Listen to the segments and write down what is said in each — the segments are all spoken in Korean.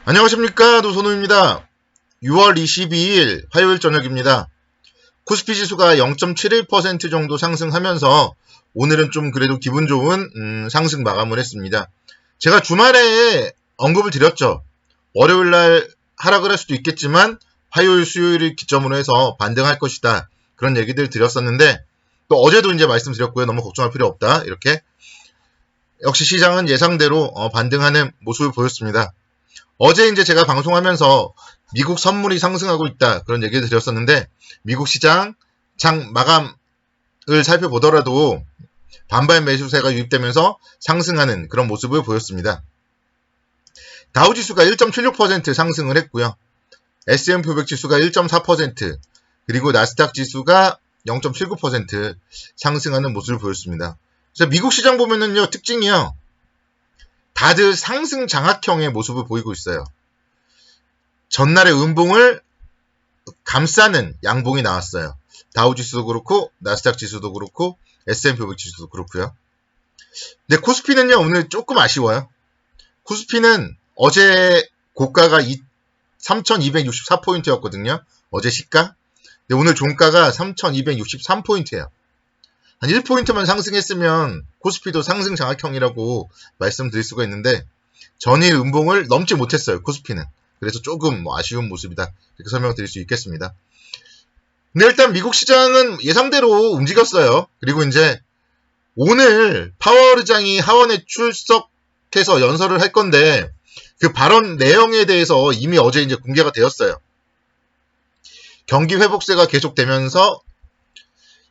안녕하십니까, 노선우입니다. 6월 22일 화요일 저녁입니다. 코스피 지수가 0.71% 정도 상승하면서 오늘은 좀 그래도 기분 좋은 상승 마감을 했습니다. 제가 주말에 언급을 드렸죠. 월요일날 하락을 할 수도 있겠지만 화요일, 수요일을 기점으로 해서 반등할 것이다. 그런 얘기들 드렸었는데 또 어제도 이제 말씀드렸고요. 너무 걱정할 필요 없다. 이렇게 역시 시장은 예상대로 반등하는 모습을 보였습니다. 어제 이제 제가 방송하면서 미국 선물이 상승하고 있다. 그런 얘기를 드렸었는데, 미국 시장 장 마감을 살펴보더라도 반발 매수세가 유입되면서 상승하는 그런 모습을 보였습니다. 다우지수가 1.76% 상승을 했고요. S&P 500 지수가 1.4%, 그리고 나스닥 지수가 0.79% 상승하는 모습을 보였습니다. 그래서 미국 시장 보면은요, 특징이요. 다들 상승 장악형의 모습을 보이고 있어요. 전날의 음봉을 감싸는 양봉이 나왔어요. 다우지수도 그렇고 나스닥 지수도 그렇고 S&P 500 지수도 그렇고요. 근데 코스피는요, 오늘 조금 아쉬워요. 코스피는 어제 고가가 3,264포인트였거든요. 어제 시가. 근데 오늘 종가가 3,263포인트예요. 한 1포인트만 상승했으면 코스피도 상승 장악형이라고 말씀드릴 수가 있는데 전일 음봉을 넘지 못했어요. 코스피는. 그래서 조금 아쉬운 모습이다. 이렇게 설명드릴 수 있겠습니다. 근데 일단 미국 시장은 예상대로 움직였어요. 그리고 이제 오늘 파월 의장이 하원에 출석해서 연설을 할 건데 그 발언 내용에 대해서 이미 어제 이제 공개가 되었어요. 경기 회복세가 계속되면서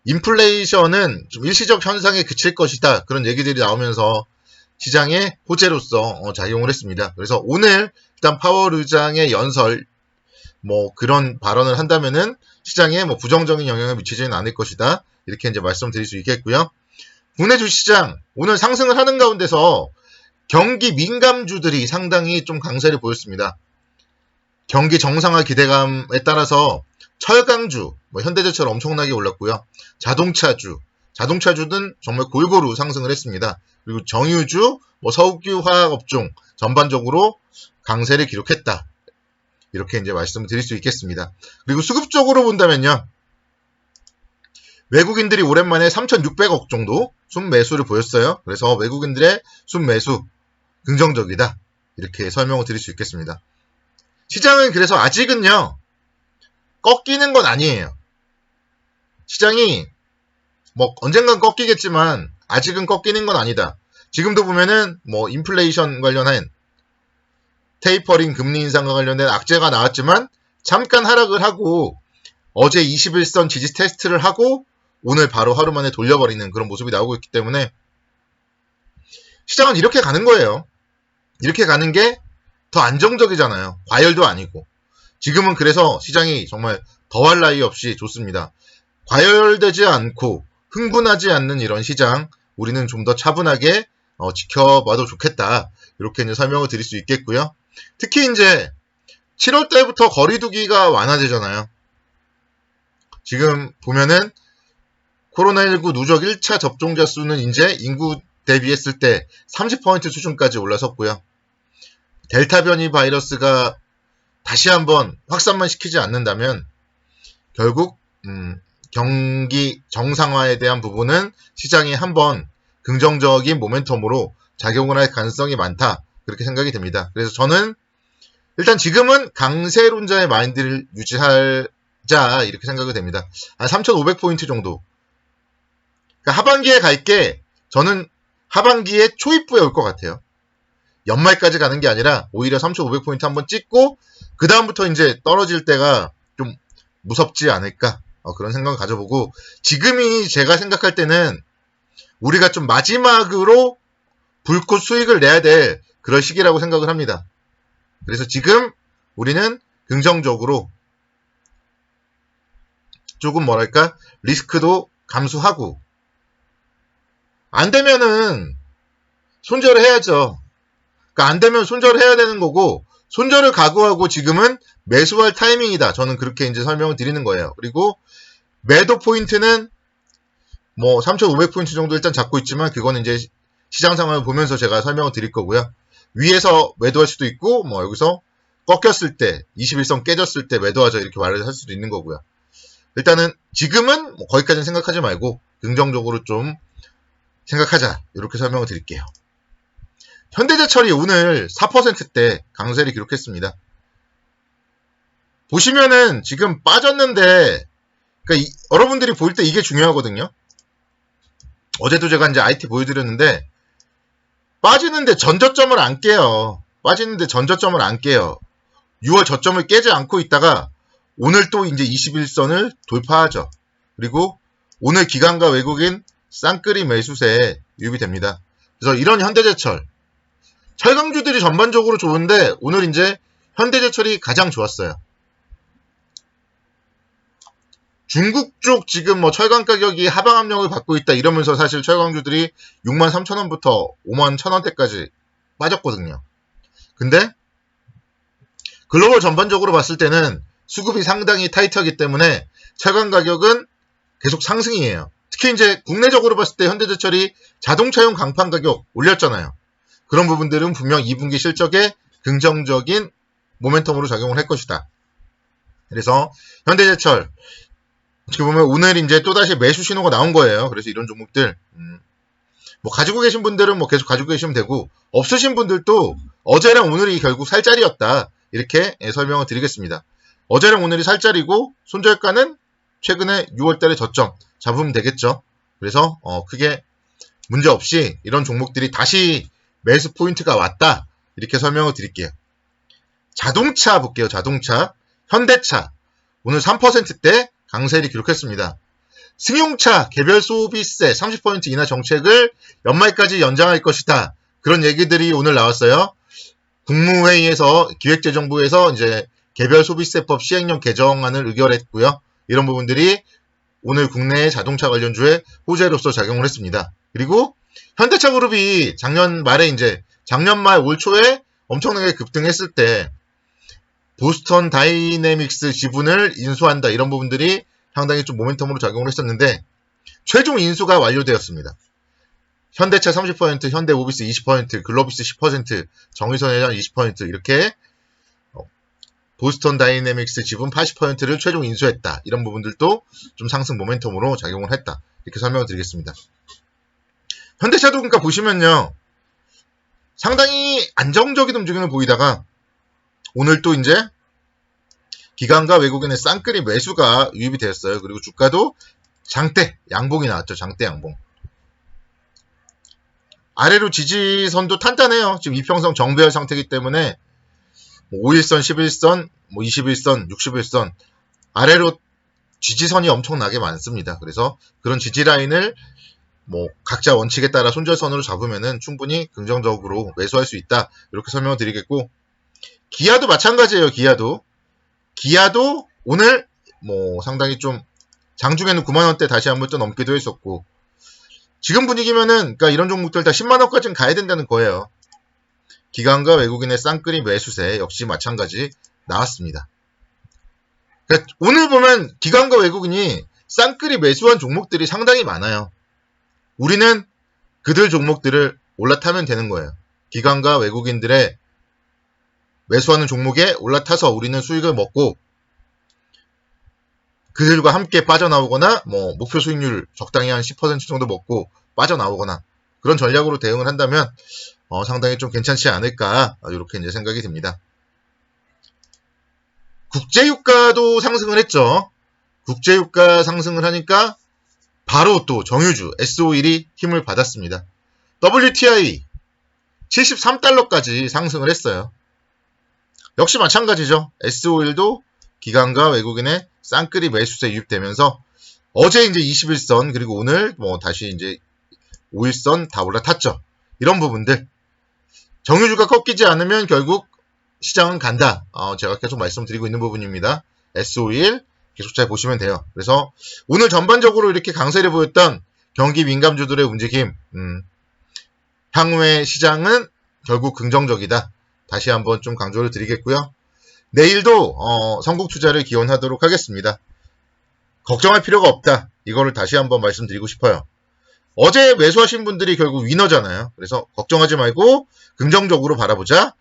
인플레이션은 좀 일시적 현상에 그칠 것이다. 그런 얘기들이 나오면서 시장의 호재로서 작용을 했습니다. 그래서 오늘 일단 파월 의장의 연설 그런 발언을 한다면은 시장에 부정적인 영향을 미치지는 않을 것이다. 이렇게 이제 말씀드릴 수 있겠고요. 국내 주시장 오늘 상승을 하는 가운데서 경기 민감주들이 상당히 좀 강세를 보였습니다. 경기 정상화 기대감에 따라서 철강주, 현대제철 엄청나게 올랐고요. 자동차주는 정말 골고루 상승을 했습니다. 그리고 정유주, 석유 화학업종 전반적으로 강세를 기록했다. 이렇게 이제 말씀을 드릴 수 있겠습니다. 그리고 수급적으로 본다면요. 외국인들이 오랜만에 3,600억 정도 순매수를 보였어요. 그래서 외국인들의 순매수 긍정적이다. 이렇게 설명을 드릴 수 있겠습니다. 시장은 그래서 아직은요. 꺾이는 건 아니에요. 시장이 언젠간 꺾이겠지만 아직은 꺾이는 건 아니다. 지금도 보면은 인플레이션 관련한 테이퍼링 금리 인상과 관련된 악재가 나왔지만 잠깐 하락을 하고 어제 21선 지지 테스트를 하고 오늘 바로 하루 만에 돌려버리는 그런 모습이 나오고 있기 때문에 시장은 이렇게 가는 거예요. 이렇게 가는 게 더 안정적이잖아요. 과열도 아니고. 지금은 그래서 시장이 정말 더할 나위 없이 좋습니다. 과열되지 않고 흥분하지 않는 이런 시장 우리는 좀 더 차분하게 지켜봐도 좋겠다. 이렇게 이제 설명을 드릴 수 있겠고요. 특히 이제 7월 달부터 거리두기가 완화되잖아요. 지금 보면은 코로나19 누적 1차 접종자 수는 이제 인구 대비했을 때 30% 수준까지 올라섰고요. 델타 변이 바이러스가 다시 한번 확산만 시키지 않는다면 결국 경기 정상화에 대한 부분은 시장이 한번 긍정적인 모멘텀으로 작용을 할 가능성이 많다. 그렇게 생각이 됩니다. 그래서 저는 일단 지금은 강세론자의 마인드를 유지하자 이렇게 생각이 됩니다. 한 3,500포인트 정도. 그러니까 하반기에 갈게 저는 하반기에 초입부에 올 것 같아요. 연말까지 가는 게 아니라 오히려 3,500포인트 한번 찍고 그 다음부터 이제 떨어질 때가 좀 무섭지 않을까 그런 생각을 가져보고 지금이 제가 생각할 때는 우리가 좀 마지막으로 불꽃 수익을 내야 될 그런 시기라고 생각을 합니다. 그래서 지금 우리는 긍정적으로 조금 리스크도 감수하고 안 되면은 손절을 해야죠. 그러니까 안 되면 손절을 해야 되는 거고 손절을 각오하고 지금은 매수할 타이밍이다. 저는 그렇게 이제 설명을 드리는 거예요. 그리고 매도 포인트는 3,500포인트 정도 일단 잡고 있지만 그거는 이제 시장 상황을 보면서 제가 설명을 드릴 거고요. 위에서 매도할 수도 있고 여기서 꺾였을 때, 21선 깨졌을 때 매도하자 이렇게 말을 할 수도 있는 거고요. 일단은 지금은 뭐 거기까지는 생각하지 말고 긍정적으로 좀 생각하자 이렇게 설명을 드릴게요. 현대제철이 오늘 4%대 강세를 기록했습니다. 보시면은 지금 빠졌는데 그러니까 여러분들이 볼 때 이게 중요하거든요. 어제도 제가 이제 IT 보여드렸는데 빠지는데 전저점을 안 깨요. 빠지는데 전저점을 안 깨요. 6월 저점을 깨지 않고 있다가 오늘 또 이제 21선을 돌파하죠. 그리고 오늘 기관과 외국인 쌍끌이 매수세에 유입이 됩니다. 그래서 이런 현대제철 철강주들이 전반적으로 좋은데 오늘 이제 현대제철이 가장 좋았어요. 중국 쪽 지금 뭐 철강 가격이 하방 압력을 받고 있다 이러면서 사실 철강주들이 63,000원부터 51,000원대까지 빠졌거든요. 근데 글로벌 전반적으로 봤을 때는 수급이 상당히 타이트하기 때문에 철강 가격은 계속 상승이에요. 특히 이제 국내적으로 봤을 때 현대제철이 자동차용 강판 가격 올렸잖아요. 그런 부분들은 분명 2분기 실적에 긍정적인 모멘텀으로 작용을 할 것이다. 그래서 현대제철 어떻게 보면 오늘 이제 또다시 매수 신호가 나온 거예요. 그래서 이런 종목들 뭐 가지고 계신 분들은 뭐 계속 가지고 계시면 되고 없으신 분들도 어제랑 오늘이 결국 살짜리였다. 이렇게 설명을 드리겠습니다. 어제랑 오늘이 살짜리고 손절가는 최근에 6월달에 저점 잡으면 되겠죠. 그래서 크게 문제없이 이런 종목들이 다시 매수 포인트가 왔다. 이렇게 설명을 드릴게요. 자동차 볼게요. 자동차. 현대차. 오늘 3%대 강세를 기록했습니다. 승용차 개별 소비세 30% 인하 정책을 연말까지 연장할 것이다. 그런 얘기들이 오늘 나왔어요. 국무회의에서 기획재정부에서 이제 개별 소비세법 시행령 개정안을 의결했고요. 이런 부분들이 오늘 국내 자동차 관련주의 호재로서 작용을 했습니다. 그리고 현대차 그룹이 작년 말 올 초에 엄청나게 급등했을 때 보스턴 다이내믹스 지분을 인수한다. 이런 부분들이 상당히 좀 모멘텀으로 작용을 했었는데 최종 인수가 완료되었습니다. 현대차 30%, 현대모비스 20%, 글로비스 10%, 정의선회장 20% 이렇게 보스턴 다이내믹스 지분 80%를 최종 인수했다. 이런 부분들도 좀 상승 모멘텀으로 작용을 했다. 이렇게 설명을 드리겠습니다. 현대차도 그러니까 보시면요. 상당히 안정적인 움직임을 보이다가 오늘 또 이제 기관과 외국인의 쌍끌이 매수가 유입이 되었어요. 그리고 주가도 장대 양봉이 나왔죠. 장대 양봉. 아래로 지지선도 탄탄해요. 지금 이평선 정배열 상태이기 때문에 5일선, 11선, 21선, 61선 아래로 지지선이 엄청나게 많습니다. 그래서 그런 지지 라인을 각자 원칙에 따라 손절선으로 잡으면은 충분히 긍정적으로 매수할 수 있다. 이렇게 설명을 드리겠고 기아도 마찬가지예요. 기아도 오늘 상당히 좀 장중에는 9만원대 다시 한번 또 넘기도 했었고 지금 분위기면은 그러니까 이런 종목들 다 10만원까지는 가야 된다는 거예요. 기관과 외국인의 쌍끌이 매수세 역시 마찬가지 나왔습니다. 그러니까 오늘 보면 기관과 외국인이 쌍끌이 매수한 종목들이 상당히 많아요. 우리는 그들 종목들을 올라타면 되는 거예요. 기관과 외국인들의 매수하는 종목에 올라타서 우리는 수익을 먹고 그들과 함께 빠져나오거나 목표 수익률 적당히 한 10% 정도 먹고 빠져나오거나 그런 전략으로 대응을 한다면 상당히 좀 괜찮지 않을까 이렇게 이제 생각이 듭니다. 국제유가도 상승을 했죠. 국제유가 상승을 하니까 바로 또 정유주 S51이 힘을 받았습니다. WTI 73달러까지 상승을 했어요. 역시 마찬가지죠. S51도 기관과 외국인의 쌍끌이 매수세 유입되면서 어제 이제 21선 그리고 오늘 다시 이제 5일선 다 올라탔죠. 이런 부분들 정유주가 꺾이지 않으면 결국 시장은 간다. 제가 계속 말씀드리고 있는 부분입니다. S51 계속 잘 보시면 돼요. 그래서 오늘 전반적으로 이렇게 강세를 보였던 경기 민감주들의 움직임 향후의 시장은 결국 긍정적이다. 다시 한번 좀 강조를 드리겠고요. 내일도 선국 투자를 기원하도록 하겠습니다. 걱정할 필요가 없다. 이거를 다시 한번 말씀드리고 싶어요. 어제 매수하신 분들이 결국 위너잖아요. 그래서 걱정하지 말고 긍정적으로 바라보자.